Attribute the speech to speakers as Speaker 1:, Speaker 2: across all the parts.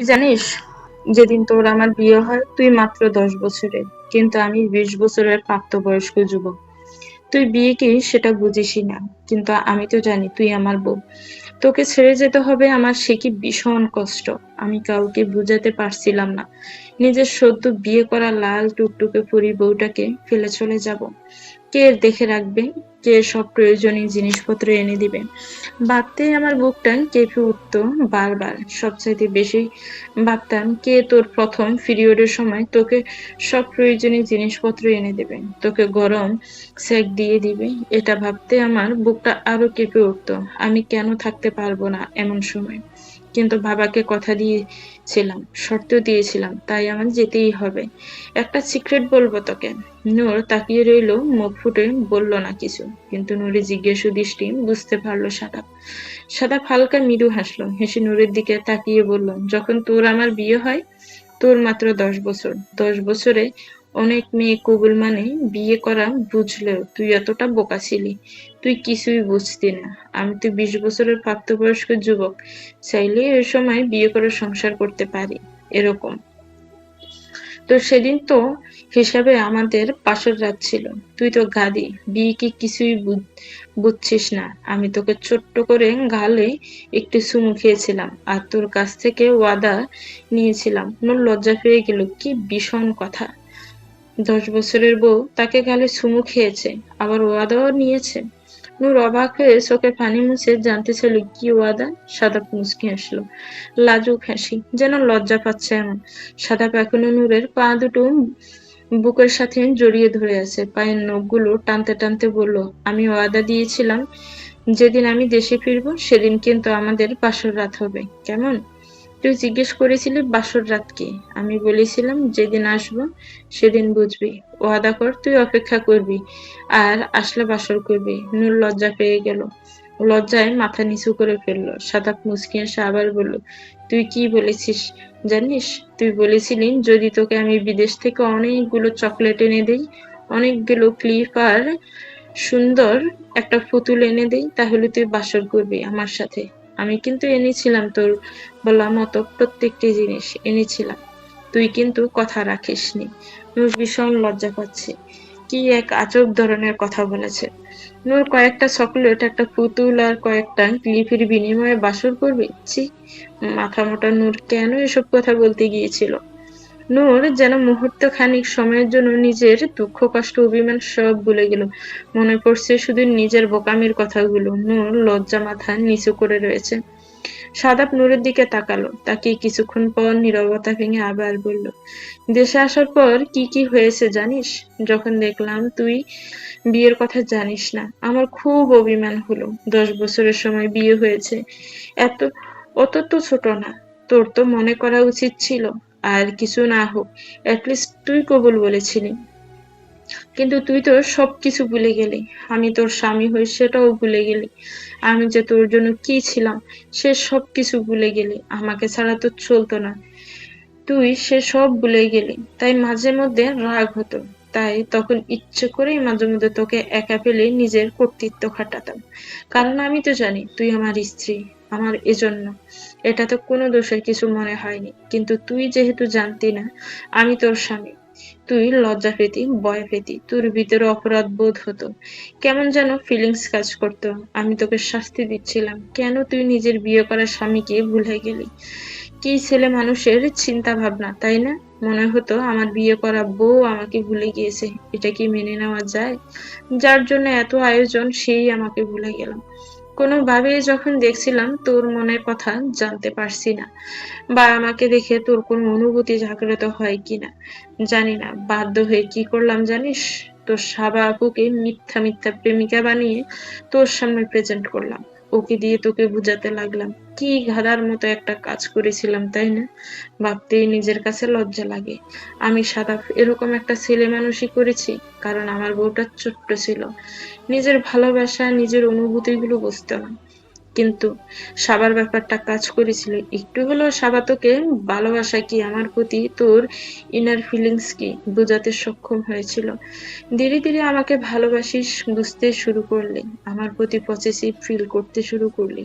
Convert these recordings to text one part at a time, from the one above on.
Speaker 1: জানিস, যেদিন তোর আমার বিয়ে হয় তুই মাত্র 10 বছরের, কিন্তু আমি 20 বছরের প্রাপ্তবয়স্ক যুবক। তুই বিয়ে কি সেটা বুঝিসই না, কিন্তু আমি তো জানি তুই আমার বউ। তোকে ছেড়ে যেতে হবে আমার, সে কি ভীষণ কষ্ট। আমি কাউকে বুঝাতে পারছিলাম না, নিজের সদ্য বিয়ে করা লাল টুকটুকে পরী বউটাকে ফেলে চলে যাব। কে দেখে রাখবে, কে সব প্রয়োজনীয় জিনিসপত্র এনে দিবে। ভাবতেই আমার বুকটা কেঁপে উঠতো বারবার। সবচাইতে বেশি ভাবতাম কে তোর প্রথম পিরিয়ডের সময় তোকে সব প্রয়োজনীয় জিনিসপত্র এনে দেবে, তোকে গরম সেক দিয়ে দিবে। এটা ভাবতে আমার বুকটা আরো কেঁপে উঠতো। আমি কেন থাকতে পারবো না এমন সময়। কিন্তু বাবাকে কথা দিয়েছিলাম, শর্ত দিয়েছিলাম, তাই আমার যেতেই হবে। একটা সিক্রেট বলবো তোকে। নূর তাকিয়ে রইল, মুখ ফুটে বলল না কিছু, কিন্তু নূরের জিজ্ঞাসু দৃষ্টি বুঝতে পারলো সাদাব। সাদাব হালকা মৃদু হাসলো, হেসে নূরের দিকে তাকিয়ে বলল, যখন তোর আমার বিয়ে হয়, তোর মাত্র 10 বছর। 10 বছরে অনেক মেয়ে কবুল মানে বিয়ে করা, বুঝলেও তুই এতটা বোকা ছিলি। তুই কিছুই বুঝতি না। আমি তো 20 বছরের প্রাপ্তবয়স্ক যুবক, চাইলে এ সময় বিয়ে করে সংসার করতে পারি, এরকম। তো সেদিন তো হিসাবে আমাদের পাশের রাত ছিল। তুই তো গাধি, বিয়ে কি কিছুই বুঝছিস না। আমি তোকে ছোট্ট করে গালে একটু চুমু খেয়েছিলাম, আর তোর কাছ থেকে ওয়াদা নিয়েছিলাম। মোর লজ্জা পেয়ে গেল, কি ভীষণ কথা। 10 বছরের বউ তাকে গালে চুমু খেয়েছে, আবার ওয়াদাও নিয়েছে। নূর অবাক হয়ে চোখে পানি মুছে জানতে চাইল, কি ওয়াদা? সাদাব মুচকি হাসলো, লাজুক হাসি, যেন লজ্জা পাচ্ছে এমন। সাদাব এখনো নূরের পা দুটো বুকের সাথে জড়িয়ে ধরে আছে, পায়ের নখগুলো টানতে টানতে বলল, আমি ওয়াদা দিয়েছিলাম যেদিন আমি দেশে ফিরবো সেদিন কিন্তু আমাদের বাসর রাত হবে, কেমন? তুই জিজ্ঞেস করেছিলি বাসর রাত কি? আমি বলেছিলাম যেদিন আসবো সেদিন বুঝবি। ওয়াদা কর তুই অপেক্ষা করবি, আর আসলে বাসর করবি। নূর লজ্জা পেয়ে গেল, লজ্জায় মাথা নিচু করে ফেললো। সাদাব মুচকি এসে আবার বলল, তুই কি বলেছিস জানিস? তুই বলেছিলি যদি তোকে আমি বিদেশ থেকে অনেকগুলো চকলেট এনে দেই, অনেকগুলো ক্লিপ আর সুন্দর একটা পুতুল এনে দেই, তাহলে তুই বাসর করবি আমার সাথে। আমি কিন্তু এনেছিলাম তোর বলা মতো প্রত্যেকটি জিনিস এনেছিলাম, তুই কিন্তু কথা রাখিসনি। নূর ভীষণ লজ্জা পাচ্ছে, কি এক আজব ধরনের কথা বলেছে। নূর কয়েকটা চকলেট, একটা পুতুল আর কয়েকটা ক্লিপের বিনিময়ে বাসর করবে? ছি, মাথা মোটা নূর কেন এসব কথা বলতে গিয়েছিল। নূর যেন মুহূর্ত খানিক সময়ের জন্য নিজের দুঃখ কষ্ট অভিমান সব ভুলে গেল। মনে পড়ছে শুধু নিজের বোকামির কথাগুলো। নূর লজ্জা মাথা নিচু করে রয়েছে। সাদাব নূরের দিকে তাকালো, তাকিয়ে কিছুক্ষণ পর নীরবতা ভেঙে আবার বলল, দেশে আসার পর কি কি হয়েছে জানিস? যখন দেখলাম তুই বিয়ের কথা জানিস না, আমার খুব অভিমান হলো। 10 বছরের সময় বিয়ে হয়েছে, এত অত তো ছোট না। তোর তো মনে করা উচিত ছিল, আর কিছু না হোক অ্যাটলিস্ট তুই কবুল বলেছিলি। কিন্তু তুই তো সবকিছু ভুলে গেলি। আমি তোর স্বামী হই সেটাও ভুলে গেলি। আমি যে তোর জন্য কি ছিলাম সে সবকিছু ভুলে গেলি। আমাকে ছাড়া তো চলতো না, তুই সে সব ভুলে গেলি। তাই মাঝে মধ্যে রাগ হতো, তাই তখন ইচ্ছে করেই মাঝে মধ্যে তোকে একা পেলে নিজের কর্তৃত্ব খাটাতাম। কারণ আমি তো জানি তুই আমার স্ত্রী, আমার এজন্য এটা তো কোনো দোষের কিছু মনে হয়নি। কিন্তু তুই যেহেতু জানতি না আমি তোর স্বামী, তুই লজ্জা পেতি, ভয় পেতি, তোর ভিতরে অপরাধ বোধ হতো, কেমন যেন ফিলিংস কাজ করতো। আমি তোকে শাস্তি দিচ্ছিলাম, কেন তুই নিজের বিয়ে করা স্বামীকে ভুলে গেলি। কি ছেলে মানুষের চিন্তা ভাবনা, তাই না? মনে হতো আমার বিয়ে করা বউ আমাকে ভুলে গিয়েছে। এটা কি মেনে নেওয়া যায়? যার জন্য এত আয়োজন সেই আমাকে ভুলে গেল। কোনোভাবেই যখন দেখছিলাম তোর মনের কথা জানতে পারছি না, বা আমাকে দেখে তোর কোনো অনুভূতি জাগ্রত হয় কিনা জানি না, বাধ্য হয়ে কি করলাম জানিস? তোর সাবা আপুকে মিথ্যা মিথ্যা প্রেমিকা বানিয়ে তোর সামনে প্রেজেন্ট করলাম। ওকে দিয়ে তোকে বুঝাতে লাগলাম। কি গাধার মতো একটা কাজ করেছিলাম, তাই না? ভাবতেই নিজের কাছে লজ্জা লাগে। আমি সাদাপ এরকম একটা ছেলে মানুষই করেছি, কারণ আমার বউটা ছোট্ট ছিল, নিজের ভালোবাসা নিজের অনুভূতিগুলো বুঝতো না। কিন্তু সাবার ব্যাপারটা কাজ করেছিল। একটু হলেও সাবা তোকে ভালোবাসা কি, আমার প্রতি তোর ইনার ফিলিংস কি বোঝাতে সক্ষম হয়েছিল। ধীরে ধীরে আমাকে ভালোবাসিস বুঝতে শুরু করলি, আমার প্রতি পসেসিভ ফিল করতে শুরু করলি।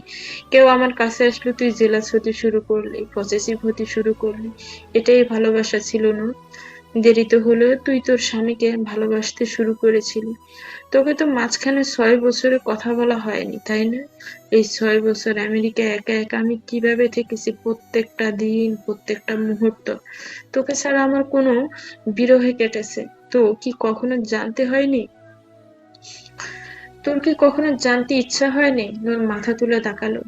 Speaker 1: কেউ আমার কাছে আসলে তুই জেলাস হতে শুরু করলি, পসেসিভ হতে শুরু করলি। এটাই ভালোবাসা ছিল না? দেরিতে হলেও তুই তোর স্বামীকে ভালোবাসতে শুরু করেছিলি। তোকে তো মাঝখানে 6 বছরে কথা বলা হয়নি, তাই না? এই 6 বছর আমেরিকায় একা একা আমি কিভাবে থেকেছি, প্রত্যেকটা দিন, প্রত্যেকটা মুহূর্ত তোকে ছাড়া আমার কোনো বিরহে কেটেছে। তো কি কখনো জানতে হয়নি? তোর কি কখনো জানতে ইচ্ছা হয়নি? নূর মাথা তুলে তাকালো।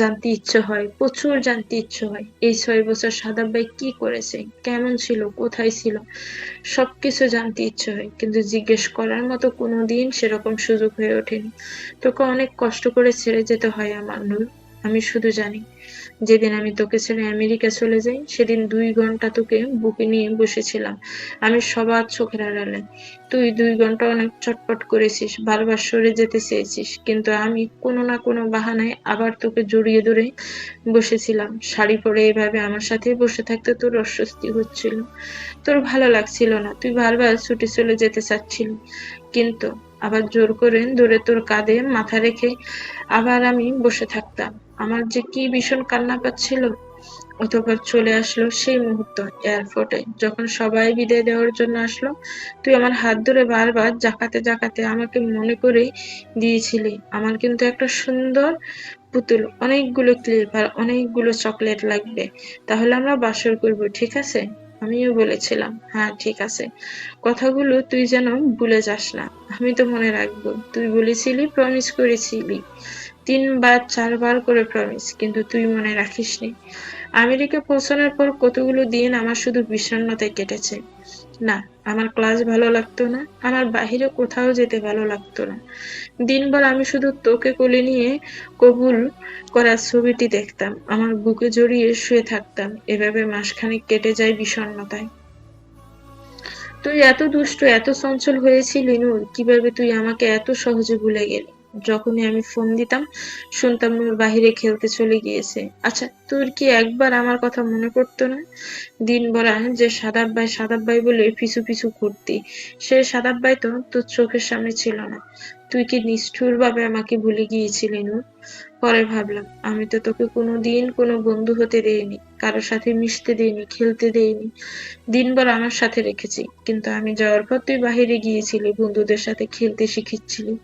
Speaker 1: জানতে ইচ্ছে হয়, প্রচুর জানতে ইচ্ছে হয়। এই 6 বছর সাদাব ভাই কি করেছে, কেমন ছিল, কোথায় ছিল, সবকিছু জানতে ইচ্ছে হয়, কিন্তু জিজ্ঞেস করার মতো কোনোদিন সেরকম সুযোগ হয়ে ওঠেনি। তোকে অনেক কষ্ট করে ছেড়ে যেতে হয় আমার নূর। আমি শুধু জানি, যেদিন আমি তোকে ছেড়ে আমেরিকা চলে যাই, সেদিন 2 ঘন্টা তোকে বুকে নিয়ে বসেছিলাম আমি সবার চোখের আড়ালে। তুই 2 ঘন্টা অনেক চটপট করেছিস, বারবার সরে যেতে চেয়েছিস, কিন্তু আমি কোনো না কোনো বাহানায় আবার তোকে জড়িয়ে ধরে বসেছিলাম। শাড়ি পরে এভাবে আমার সাথে বসে থাকতে তোর অস্বস্তি হচ্ছিল, তোর ভালো লাগছিল না, তুই বারবার ছুটে চলে যেতে চাচ্ছিলি, কিন্তু আবার জোর করে ধরে তোর কাঁধে মাথা রেখে আবার আমি বসে থাকতাম। আমার যে কি ভীষণ কান্না পাচ্ছিল। অতঃপর চলে আসলো সেই মুহূর্ত, এয়ারপোর্টে যখন সবাই বিদায় দেওয়ার জন্য আসলো। তুই আমার হাত ধরে বারবার জাকাতে জাকাতে আমাকে মনে করে দিয়েছিলি আমার কিন্তু একটা সুন্দর পুতুল, অনেকগুলো ক্লিপ আর অনেকগুলো চকলেট লাগবে, তাহলে আমরা বাসর করবো, ঠিক আছে? আমিও বলেছিলাম, হ্যাঁ ঠিক আছে, কথাগুলো তুই যেন ভুলে যাস না। আমি তো মনে রাখবো। তুই বলেছিলি, প্রমিস করেছিলি, 3 বার 4 বার করে প্রমিস, কিন্তু তুই মনে রাখিসনি। আমেরিকা পৌঁছানোর পর কতগুলো দিন আমার শুধু বিষণ্ণতায় কেটেছে। না, আমার ক্লাস ভালো লাগতো না, আমার বাহিরে কোথাও যেতে ভালো লাগতো না। দিনভর আমি শুধু তোকে কোলে নিয়ে কবুল করার ছবিটি দেখতাম, আমার বুকে জড়িয়ে শুয়ে থাকতাম। এভাবে মাসখানেক কেটে যায় বিষণ্ণতায়। তুই এত দুষ্ট, এত চঞ্চল হয়েছিলি নূর, কিভাবে তুই আমাকে এত সহজে ভুলে গেলি? যখনই আমি ফোন দিতাম, শুনতাম নূর বাহিরে খেলতে চলে গিয়েছে। আচ্ছা, তোর কি একবার আমার কথা মনে পড়তো না? দিনভরা যে সাদাব ভাই বলে পিছু পিছু ঘুরতি, সে সাদাব ভাই তো তোর চোখের সামনে ছিল না। তুই কি নিষ্ঠুর ভাবে আমাকে ভুলে গিয়েছিলি নূর? পরে ভাবলাম, আমি তো তোকে কোনোদিন কোনো বন্ধু হতে দেইনি, কারোর সাথে মিশতে দেইনি, খেলতে দেইনি, দিনভর আমার সাথে রেখেছি। কিন্তু আমি যাওয়ার পর তুই বাহিরে গিয়েছিলি, বন্ধুদের সাথে খেলতে শিখেছিলি।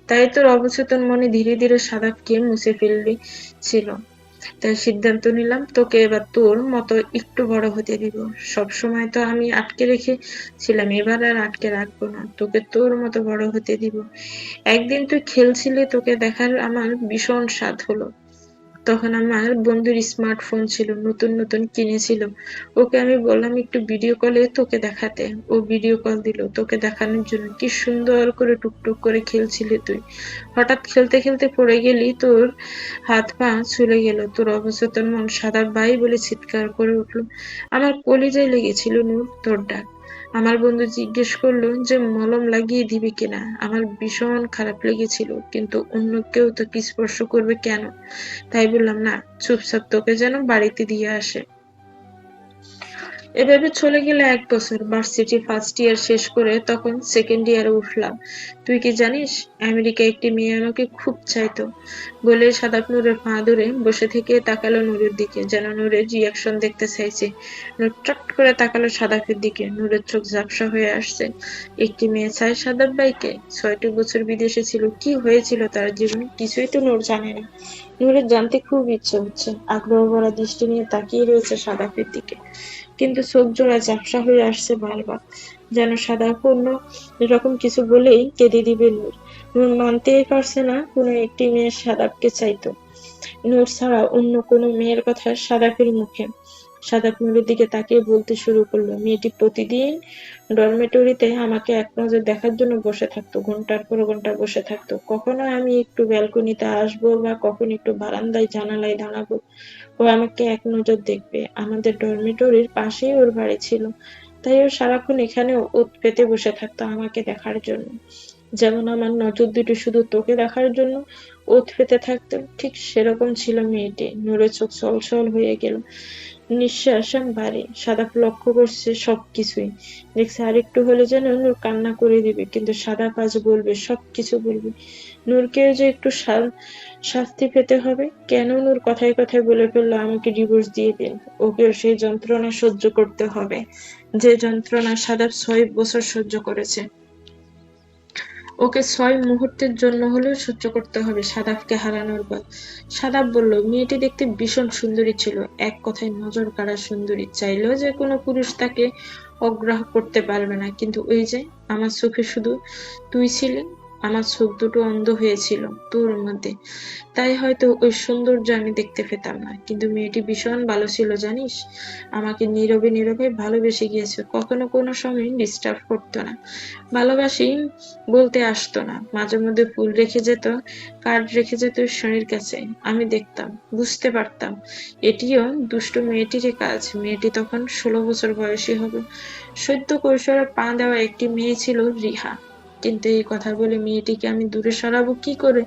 Speaker 1: তাই তোর অবচেতন মনে ধীরে ধীরে সাদাবকে মুছে ফেললি ছিল। তাই সিদ্ধান্ত নিলাম, তোকে এবার তোর মতো একটু বড় হতে দিব। সবসময় তো আমি আটকে রেখেছিলাম, এবার আর আটকে রাখবো না, তোকে তোর মতো বড় হতে দিব। একদিন তুই খেলছিলি, তোকে দেখার আমার ভীষণ স্বাদ হলো। তখন আমার বন্ধুর স্মার্টফোন ছিল, নতুন নতুন কিনেছিল। ওকে আমি বললাম একটু ভিডিও কলে তোকে দেখাতে। ও ভিডিও কল দিল তোকে দেখানোর জন্য। কি সুন্দর করে টুকটুক করে খেলছিলি তুই। হঠাৎ খেলতে খেলতে পড়ে গেলি, তোর হাত পা ছুলে গেল। তোর অবচেতন মন সাদা ভাই বলে চিৎকার করে উঠলো। আমার কলিজায় লেগেছিল নূর তোর ডাক। আমার বন্ধু জিজ্ঞেস করলো যে মলম লাগিয়ে দিবি কিনা। আমার ভীষণ খারাপ লেগেছিল, কিন্তু অন্য কেউ তোকে স্পর্শ করবে কেন? তাই বললাম, না, চুপচাপ তোকে যেন বাড়িতে দিয়ে আসে। এভাবে চলে গেল 1 বছর। ভার্সিটি ফার্স্ট ইয়ার শেষ করে তখন সেকেন্ড ইয়ারে উঠলাম। তুই কি জানিস, আমেরিকায় একটি মেয়ে আমাকে খুব চাইতো। বলে সাদাব নূরের পা ধরে বসে থেকে তাকালো নূরের দিকে, যেন নূরের রিয়াকশন দেখতে চাইছে। নূর চট করে তাকালো সাদাবের দিকে। নূরের চোখ ঝাপসা হয়ে আসছে। একটি মেয়ে চায় সাদাব ভাইকে? 6টি বছর বিদেশে ছিল, কি হয়েছিল তার জীবনে? কিছুই তো নূর জানে না। নূরের জানতে খুব ইচ্ছে হচ্ছে। আগ্রহ ভরা দৃষ্টি নিয়ে তাকিয়ে রয়েছে সাদাবের দিকে, কিন্তু চোখ জোড়া ঝাপসা হয়ে আসছে বারবার, যেন সাদাব অন্য এরকম কিছু বলেই কেঁদে দিবে নূর। নূর মানতেই পারছে না কোনো একটি মেয়ে সাদাবকে চাইতো। নূর ছাড়া অন্য কোনো মেয়ের কথা সাদাবের মুখে। সাদাব নূরের দিকে তাকিয়ে বলতে শুরু করলো। মেয়েটি প্রতিদিন ডরমেটরিতে আমাকে এক নজর দেখার জন্য বসে থাকতো, ঘন্টার পর ঘন্টা বসে থাকতো। কখনো আমি একটু ব্যালকনিতে আসবো বা কখনো একটু বারান্দায় জানালায় দাঁড়াবো, ও আমাকে এক নজর দেখবে। আমাদের ডরমিটরির পাশেই ওর বাড়ি ছিল, তাই ও সারাক্ষণ এখানে ওত পেতে বসে থাকতো আমাকে দেখার জন্য। যেমন আমার নজর দুটো শুধু তোকে দেখার জন্য ওত পেতে থাকতো, ঠিক সেরকম ছিল মেয়েটি। নূরের চোখ ছলছল হয়ে গেল, নিঃশ্বাস ভারী। সাদাপ লক্ষ্য করছে সবকিছুই, দেখছে আরেকটু হলে যেন নূর কান্না করে দিবে, কিন্তু সাদাপ আজ বলবে, সবকিছু বলবে। নূরকেও যে একটু শাস্তি পেতে হবে। কেন নূর কথায় কথায় বলে ফেললো আমাকে ডিভোর্স দিয়ে দিন? ওকেও সেই যন্ত্রণা সহ্য করতে হবে, যে যন্ত্রণা সাদাপ ৬ বছর সহ্য করেছে। ওকে ৬ মুহূর্তের জন্য হলেও সহ্য করতে হবে সাদাফকে হারানোর পর। সাদাফ বলল, মেয়েটি দেখতে ভীষণ সুন্দরী ছিল, এক কথায় নজর কাড়া সুন্দরী। চাইলেও যে কোনো পুরুষ তাকে অগ্রাহ্য করতে পারবে না, কিন্তু ওই যে আমার চোখে শুধু তুই ছিলি, আমার চোখ দুটো অন্ধ হয়েছিল তোর মধ্যে, তাই হয়তো ওই সৌন্দর্য আমি দেখতে পেতাম না। কিন্তু মেয়েটি ভীষণ ভালো ছিল জানিস, আমাকে নীরবে নীরবে ভালোবেসে গিয়েছে, কখনো কোনো সময় ডিস্টার্ব করতো না, ভালোবাসি বলতে আসতো না, মাঝে মধ্যে ফুল রেখে যেত, কার্ড রেখে যেত শনির কাছে। আমি দেখতাম, বুঝতে পারতাম এটিও দুষ্টু মেয়েটিরই কাজ। মেয়েটি তখন 16 বছর বয়সী হবে। সদ্য কৈশোরে পা দেওয়া একটি মেয়ে ছিল রিহা। কিন্তু এই কথা বলে মেয়েটিকে আমি দূরে সরাবো কি করে,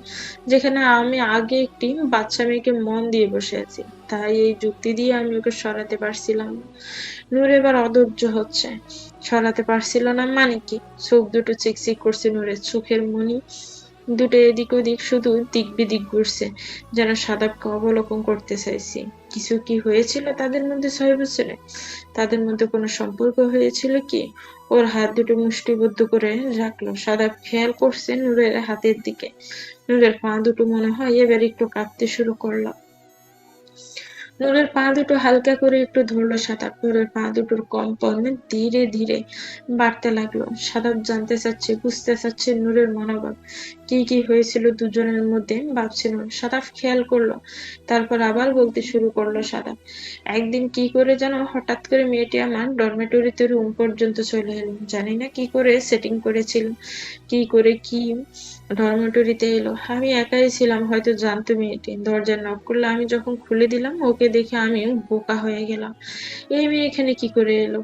Speaker 1: যেখানে আমি আগে একটি বাচ্চা মেয়েকে মন দিয়ে বসে আছি। তাই এই যুক্তি দিয়ে আমি ওকে সরাতে পারছিলাম না। নূর এবার অধৈর্য হচ্ছে, সরাতে পারছিল না মানে কি? চোখ দুটো চিকচিক করছে নূরের, চোখের মনি দুটো এদিক ওদিক শুধু দিক বিদিক ঘুরছে, যেন সাদাবকে অবলোকন করতে চাইছি। কিছু কি হয়েছিল তাদের মধ্যে ৬ বছরে? তাদের মধ্যে কোনো সম্পর্ক হয়েছিল কি? ওর হাত দুটো মুষ্টিবদ্ধ করে রাখলো। সাদাব খেয়াল করছে নূরের হাতের দিকে। নূরের পা দুটো মনে হয় এবার একটু কাঁপতে শুরু করলো। নূরের পা দুটো হালকা করে একটু ধরলো সাদাব। নূরের পা দুটোর কম্পন ধীরে ধীরে বাড়তে লাগলো। সাদাব জানতে চাচ্ছে, বুঝতে চাচ্ছে নূরের মনোভাব। কি কি হয়েছিল দুজনের মধ্যে ভাবছিল। সাদাব খেয়াল করলো, তারপর আবার বলতে শুরু করলো সাদাব। একদিন কি করে যেন হঠাৎ করে মেয়েটি আমার ডরমেটরিতে রুম পর্যন্ত চলে এলো। জানি না কি করে সেটিং করেছিল, কি করে কি ডরমেটরিতে এলো। আমি একাই ছিলাম, হয়তো জানতো মেয়েটি। দরজা নক করলে আমি যখন খুলে দিলাম, ওকে দেখে আমি বোকা হয়ে গেলাম। এই মেয়ে এখানে কি করে এলো,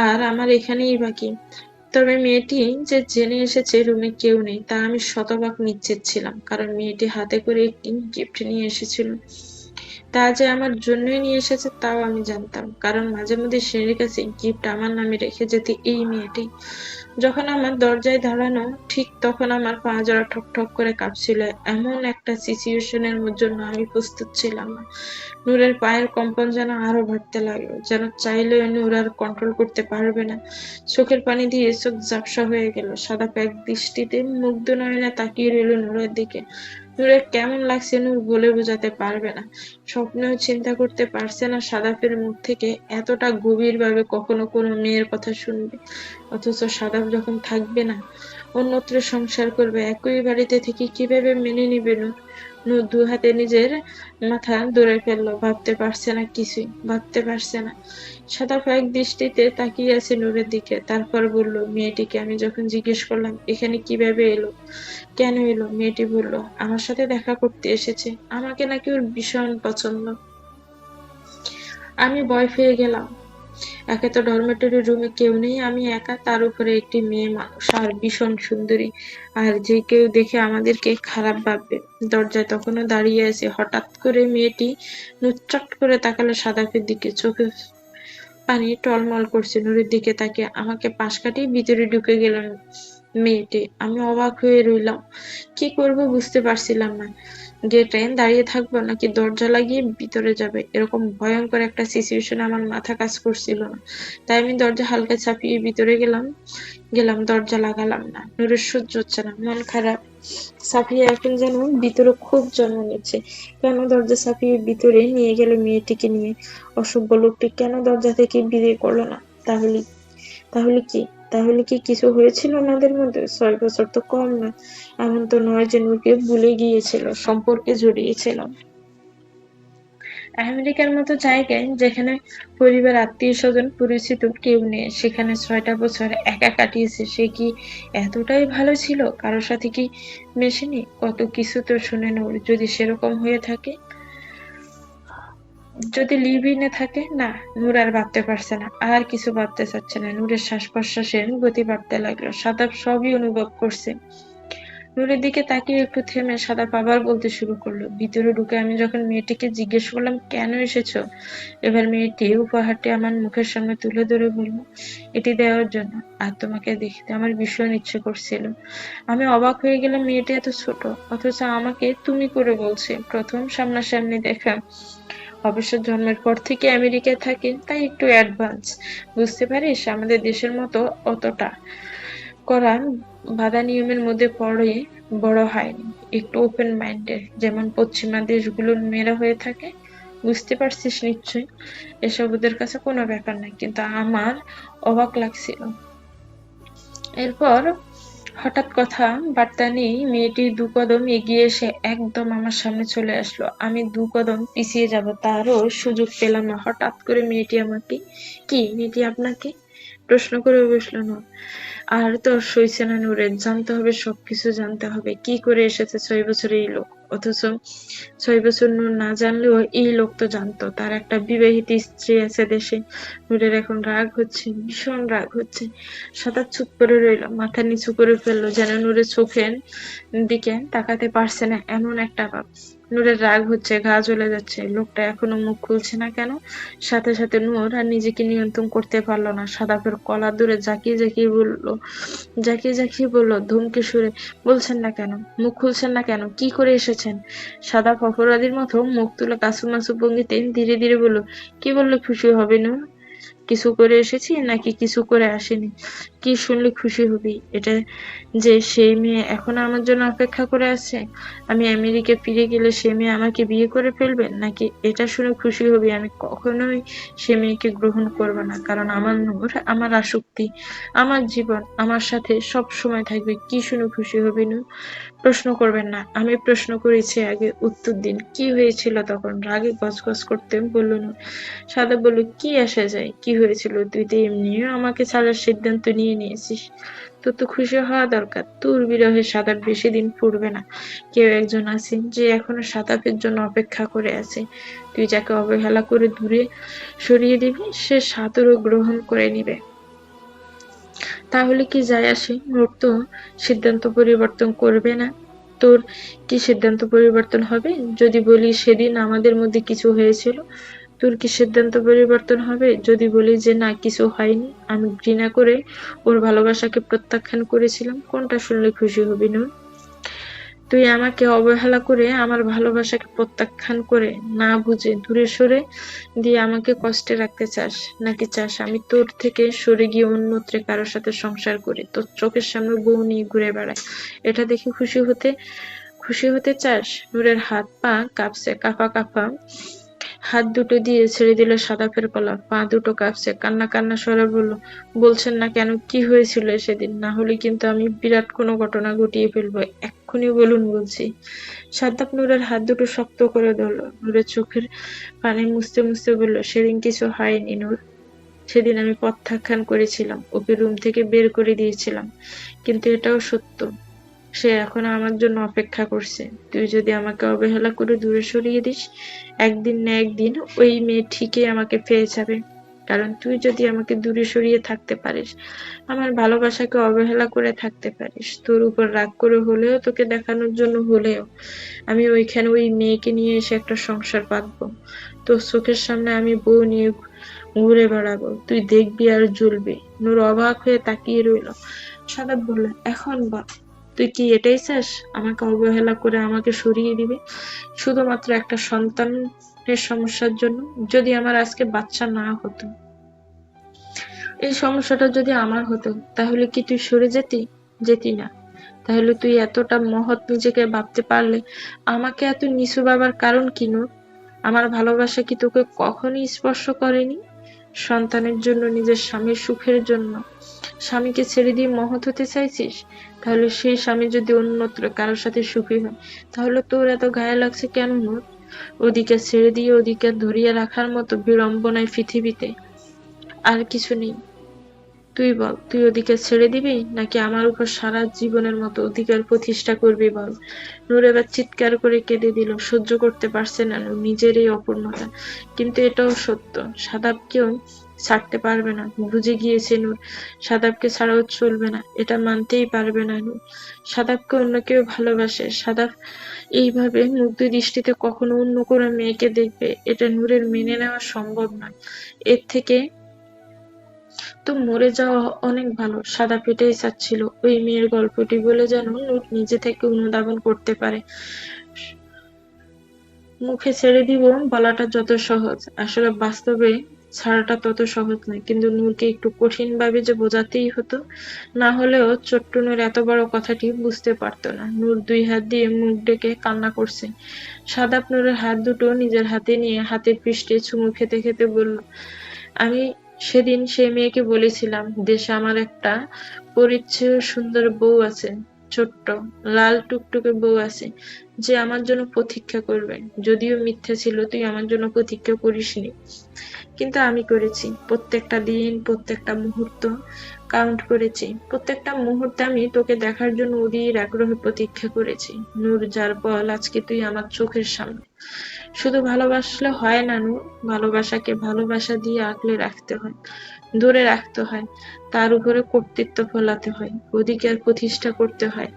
Speaker 1: আর আমার এখানেই বা কি? তবে মেয়েটি যে জেনে এসেছে রুমে কেউ নেই তা আমি শতভাগ নিশ্চিত ছিলাম, কারণ মেয়েটি হাতে করে একটি গিফট নিয়ে এসেছিল। তা যে আমার জন্যই নিয়ে এসেছে তাও আমি জানতাম, কারণ মাঝে মধ্যে শ্রেণীর কাছে গিফট আমার নামে রেখে যেত এই মেয়েটি। যখন আমার দরজায় দাঁড়ানো, ঠিক তখন আমার পা জোড়া ঠক ঠক করে কাঁপছিল। এমন একটা সিচুয়েশনের জন্য আমি প্রস্তুত ছিলাম না। নূরের পায়ের কম্পন যেন আরো বাড়তে লাগলো, যেন চাইলেও নূর আর কন্ট্রোল করতে পারবে না। চোখের পানি দিয়ে চোখ ঝাপসা হয়ে গেল। সাদাপ এক দৃষ্টিতে মুগ্ধ নয়নে তাকিয়ে রইল নূরের দিকে। নূরের কেমন লাগছে নূর বলে বোঝাতে পারবে না। স্বপ্নেও চিন্তা করতে পারছে না সাদাপের মুখ থেকে এতটা গভীর ভাবে কখনো কোনো মেয়ের কথা শুনবে। অথচ সাদাপ যখন থাকবে না, অন্যত্র সংসার করবে, একই বাড়িতে থেকে কিভাবে মেনে নিবে নূর? নূর দু হাতে নিজের মাথা ধরে ফেললো, ভাবতে পারছে না, কিছুই ভাবতে পারছে না। সাদাপ এক দৃষ্টিতে তাকিয়ে আছে নূরের দিকে, তারপর বলল, মেয়েটিকে আমি যখন জিজ্ঞেস করলাম এখানে কিভাবে এলো, কেন এলো, মেয়েটি বলল, আমার সাথে দেখা করতে এসেছে, আমাকে নাকি ওর ভীষণ পছন্দ। আমি ভয় পেয়ে গেলাম। একে তো ডরমেটরি রুমে কেউ নেই, আমি একা, তার উপরে একটি মেয়ে মানুষ আর ভীষণ সুন্দরী, আর যে কেউ দেখে আমাদেরকে খারাপ ভাববে। দরজায় তখনও দাঁড়িয়ে আছে। হঠাৎ করে মেয়েটি নুচ্চট করে তাকালো সাদাপের দিকে, চোখে পানি টলমল করছে। নূরের দিকে তাকিয়ে আমাকে পাশ কাটিয়ে ভিতরে ঢুকে গেল মেয়েটি। আমি অবাক হয়ে রইলাম, কি করব বুঝতে পারছিলাম না। গেটে দাঁড়িয়ে থাকবো নাকি দরজা লাগিয়ে ভিতরে যাবে, এরকম ভয়ঙ্কর একটা সিচুয়েশনে আমার মাথা কাজ করছিল না। তাই আমি দরজা হালকা চাপিয়ে ভিতরে গেলাম, দরজা লাগালাম না। নূরের সহ্য হচ্ছে না, মন খারাপ। সাফিয়া এখন যেন ভিতরে খুব জন্ম নিচ্ছে। কেন দরজা চাপিয়ে ভিতরে নিয়ে গেল মেয়েটিকে নিয়ে? অসভ্য লোকটি কেন দরজা থেকে বিয়ে করলো না? তাহলে তাহলে কি তাহলে কি কিছু হয়েছিল ওনাদের মধ্যে? ৬ বছর তো কম না। এমন তো নয় যে নূরকে ভুলে গিয়েছিল, সম্পর্কে জড়িয়েছিল। আমেরিকার মতো জায়গায়, যেখানে পরিবার, আত্মীয় স্বজন, পরিচিত কেউ নেই, সেখানে ৬টা বছর একা কাটিয়েছে, সে কি এতটাই ভালো ছিল? কারোর সাথে কি মেশেনি? কত কিছু তো শুনে নূর। যদি সেরকম হয়ে থাকে, যদি লিভ ইনে থাকে? না, নূর আর ভাবতে পারছে না, আর কিছু ভাবতে চাচ্ছে না। নূরের শ্বাস প্রশ্বাসের গতি বাড়তে লাগলো। সাদাব সবই অনুভব করছে। নূরের দিকে তাকিয়ে একটু থেমে সাদাপ আবার বলতে শুরু করলো। ভিতরে ঢুকে আমি যখন মেয়েটিকে জিজ্ঞেস করলাম কেন এসেছো, এবার মেয়েটি উপহারটি আমার মুখের সামনে তুলে ধরে বলল, এটি দেওয়ার জন্য, আর তোমাকে দেখতে আমার ভীষণ ইচ্ছে করছিল। আমি অবাক হয়ে গেলাম, মেয়েটি এত ছোট অথচ আমাকে তুমি করে বলছে। প্রথম সামনাসামনি দেখা। অবশ্য জন্মের পর থেকে আমেরিকায় থাকে, তাই একটু অ্যাডভান্স। বুঝতে পারিস, আমাদের দেশের মতো অতটা করা বাধা নিয়মের মধ্যে পড়ে বড় হয়নি। একটু ওপেন মাইন্ডেড, যেমন পশ্চিমা দেশগুলোর মেয়েরা হয়ে থাকে। বুঝতে পারছিস নিশ্চয়ই, এসব ওদের কাছে কোনো ব্যাপার নাই। কিন্তু আমার অবাক লাগছিল। এরপর হঠাৎ কথা বার্তা নেই মেয়েটি ২ কদম এগিয়ে এসে একদম আমার সামনে চলে আসলো। আমি ২ কদম পিছিয়ে যাব তারও সুযোগ পেলাম না। হঠাৎ করে মেয়েটি আমাকে, কি মেয়েটি আপনাকে, প্রশ্ন করে বসল নূর। আর তোর সইছে না নূরের, জানতে হবে, সবকিছু জানতে হবে। কি করে এসেছে ৬ বছরে এই লোক, অথচ ৬ বছর নূর না জানলেও এই লোক তো জানতো তার একটা বিবাহিত স্ত্রী আছে দেশে। নূরের এখন রাগ হচ্ছে, ভীষণ রাগ হচ্ছে। সাদা চুপ করে রইল, মাথা নিচু করে ফেললো, যেন নূরের চোখের দিকে তাকাতে পারছে না এমন একটা ভাব। নূরের রাগ হচ্ছে, গা জ্বলে যাচ্ছে। লোকটা এখনো মুখ খুলছে না কেন? সাথে সাথে নূর আর নিজেকে নিয়ন্ত্রণ করতে পারলো না। সাদাপের কলার ধরে জাকিয়ে বলল ধমকে সুরে, বলছেন না কেন, মুখ খুলছেন না কেন, কি করে এসেছেন? সাদাপ অপরাধীর মতো মুখ তুলে কাসুমাসু ভঙ্গিতে ধীরে ধীরে বলল, কি বললে খুশি হবে নূর? কিছু করে এসেছি নাকি কিছু করে আসেনি? কি শুনলে খুশি হবি? এটা যে সেই মেয়ে এখনো আমার জন্য অপেক্ষা করে আছে। আমি আমেরিকা ফিরে গেলে সে মেয়ে আমাকে বিয়ে করে ফেলবে, নাকি এটা শুনে খুশি হবি আমি কখনোই সে মেয়েকে গ্রহণ করব না, কারণ আমার নূর, আমার আসক্তি, আমার জীবন আমার সাথে সব সময় থাকবে। কি শুনে খুশি হবি নূর? প্রশ্ন করবেন না, আমি প্রশ্ন করেছি, আগে উত্তর দিন। কি হয়েছিল তখন? রাগে গজগজ করতে বলল নূর। সাদা বলল, কি আসে যায় কি হয়েছিল, তুই তো এমনিও আমাকে ছাড়ার সিদ্ধান্ত নিয়ে নিয়েছিস। তোর তো খুশি হওয়া দরকার। তোর বিরহে সাদাপ বেশি দিন ফুরবে না। কেউ একজন আছে যে এখনো সাদাপের জন্য অপেক্ষা করে আছে। তুই যাকে অবহেলা করে দূরে সরিয়ে দিবি, সে সাদরও গ্রহণ করে নিবে। তাহলে কি যায় আসে, নূর তো সিদ্ধান্ত পরিবর্তন করবে না। তোর কি সিদ্ধান্ত পরিবর্তন হবে যদি বলি সেদিন আমাদের মধ্যে কিছু হয়েছিল? তোর কি সিদ্ধান্ত পরিবর্তন হবে যদি বলি যে না, কিছু হয়নি, আমি ঘৃণা করে ওর ভালোবাসাকে প্রত্যাখ্যান করেছিলাম? কোনটা শুনলে খুশি হবি নূর? তুই আমাকে অবহেলা করে, আমার ভালোবাসাকে প্রত্যাখ্যান করে, না বুঝে দূরে সরে দিয়ে আমাকে কষ্টে রাখতে চাস, নাকি চাস আমি তোর থেকে সরে গিয়ে অন্যত্র কারোর সাথে সংসার করি, তোর চোখের সামনে বউ নিয়ে ঘুরে বেড়াই? এটা দেখে খুশি হতে চাস? নূরের হাত পা কাঁপছে, কাঁপা হাত দুটো দিয়ে ছেড়ে দিল সাদাপের কলার। পা দুটো কাঁপছে, কান্না কান্না স্বরে বলল, বলছেন না কেন, কি হয়েছিল সেদিন? না হলে কিন্তু আমি বিরাট কোনো ঘটনা ঘটিয়ে ফেলবো, এক্ষুনি বলুন বলছি। সাদাপ নূরের হাত দুটো শক্ত করে ধরল। নূরের চোখের পানি মুছতে মুছতে বলল, সেদিন কিছু হয়নি নূর। সেদিন আমি প্রত্যাখ্যান করেছিলাম, ওকে রুম থেকে বের করে দিয়েছিলাম। কিন্তু এটাও সত্য, সে এখনো আমার জন্য অপেক্ষা করছে। তুই যদি আমাকে অবহেলা করে দূরে সরিয়ে দিস, একদিন না একদিন ওই মেয়ে ঠিকই আমাকে পেয়ে যাবে। কারণ তুই যদি আমাকে দূরে সরিয়ে থাকতে পারিস, আমার ভালোবাসাকে অবহেলা করে থাকতে পারিস, তোর উপর রাগ করে হলেও, তোকে দেখানোর জন্য হলেও, আমি ওইখানে ওই মেয়েকে নিয়ে এসে একটা সংসার বাঁধবো। তোর চোখের সামনে আমি বউ নিয়ে ঘুরে বেড়াবো, তুই দেখবি আর জ্বলবি। নূর অবাক হয়ে তাকিয়ে রইল। সাদাব বলল, এখন বল, তুই কি এটাই চাস, আমাকে অবহেলা করে আমাকে সরিয়ে দিবি শুধুমাত্র একটা সন্তানের সমস্যার জন্য? যদি আমার আজকে বাচ্চা না হতো, এই সমস্যাটা যদি আমার হতো, তাহলে কি তুই সরে যেতি না? তাহলে তুই এতটা মহৎ নিজেকে ভাবতে পারলে আমাকে এত নিচু ভাবার কারণ কি নূর? আমার ভালোবাসা কি তোকে কখনই স্পর্শ করেনি? সন্তানের জন্য, নিজের স্বামীর সুখের জন্য স্বামীকে ছেড়ে দিয়ে মহৎ হতে চাইছিস? তাহলে সেই স্বামী যদি অন্যত্র কারোর সাথে সুখী হয়, তাহলে তোর এত গায়ে লাগছে কেন নূর? অধিকার ছেড়ে দিয়ে অধিকার ধরিয়ে রাখার মতো বিড়ম্বনায় পৃথিবীতে আর কিছু নেই। তুই বল, তুই অধিকার ছেড়ে দিবি নাকি আমার উপর সারা জীবনের মতো অধিকার প্রতিষ্ঠা করবি বল। নূর এবার চিৎকার করে কেঁদে দিল। সহ্য করতে পারছে না নূর নিজের এই অপূর্ণতা। কিন্তু এটাও সত্য, সাদাবকেও ছাড়তে পারবে না। বুঝে গিয়েছে নূর, সাদাবকে ছাড়াও চলবে না। এটা মানতেই পারবে না নূর। সাদাবকে অন্য কেউ ভালোবাসে, সাদাব এইভাবে মুগ্ধ দৃষ্টিতে কখনো অন্য কোনো মেয়েকে দেখবে, এটা নূরের মেনে নেওয়া সম্ভব নয়। এর থেকে তো মরে যাওয়া অনেক ভালো। সাদাব এটাই চাচ্ছিল, ওই মেয়ের গল্পটি বলে যেন নূর নিজে থেকে অনুধাবন করতে পারে। মুখে ছেড়ে দিব বলাটা যত সহজ, আসলে বাস্তবে ছাড়াটা তত সহজ নয়। কিন্তু নূরকে একটু কঠিন ভাবে যে বোঝাতেই হতো, না হলেও ছোট্ট নূর এত বড় কথাটি বুঝতে পারতো না। নূর দুই হাত দিয়ে মুখ ডেকে কান্না করছে। সাদাব নূরের হাত দুটো নিজের হাতে নিয়ে হাতের পৃষ্ঠে চুমু খেতে খেতে বলল, আমি সেদিন সেই মেয়েকে বলেছিলাম, দেশে আমার একটা পরিচ্ছন্ন সুন্দর বউ আছে, ছোট্ট লাল টুকটুকে বউ আছে, যে আমার জন্য প্রতীক্ষা করবে। যদিও মিথ্যা ছিল, তুই আমার জন্য প্রতীক্ষা করিসনি, কিন্তু আমি করেছি। প্রত্যেকটা দিন, প্রত্যেকটা মুহূর্ত কাউন্ট করেছি। প্রত্যেকটা মুহূর্তে আমি তোকে দেখার জন্য অধীর আগ্রহে প্রতীক্ষা করেছি। নূর, যার বল আজকে তুই আমার চোখের সামনে। শুধু ভালোবাসলে হয় না নূর, ভালোবাসাকে ভালোবাসা দিয়ে আগলে রাখতে হয়, ধরে রাখতে হয়, তার উপরে কর্তৃত্ব ফলাতে হয়, অধিকার প্রতিষ্ঠা করতে হয়,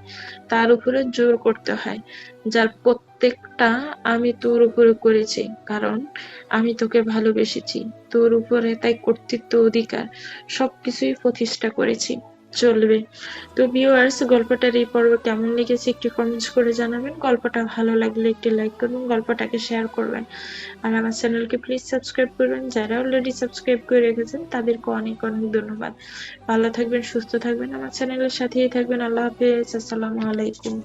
Speaker 1: তার উপরে জোর করতে হয়, যার প্রত্যেকটা আমি তোর উপরে করেছি, কারণ আমি তোকে ভালোবেসেছি তোর উপরে, তাই কর্তৃত্ব অধিকার সবকিছুই প্রতিষ্ঠা করেছি। চলবে। তো ভিউয়ার্স, গল্পটার এই পর্ব কেমন লেগেছে একটু কমেন্টস করে জানাবেন। গল্পটা ভালো লাগলে একটি লাইক করবেন, গল্পটাকে শেয়ার করবেন, আর আমার চ্যানেলকে প্লিজ সাবস্ক্রাইব করবেন। যারা অলরেডি সাবস্ক্রাইব করে রেখেছেন তাদেরকে অনেক অনেক ধন্যবাদ। ভালো থাকবেন, সুস্থ থাকবেন, আমার চ্যানেলের সাথেই থাকবেন। আল্লাহ হাফেজ, আসসালামু আলাইকুম।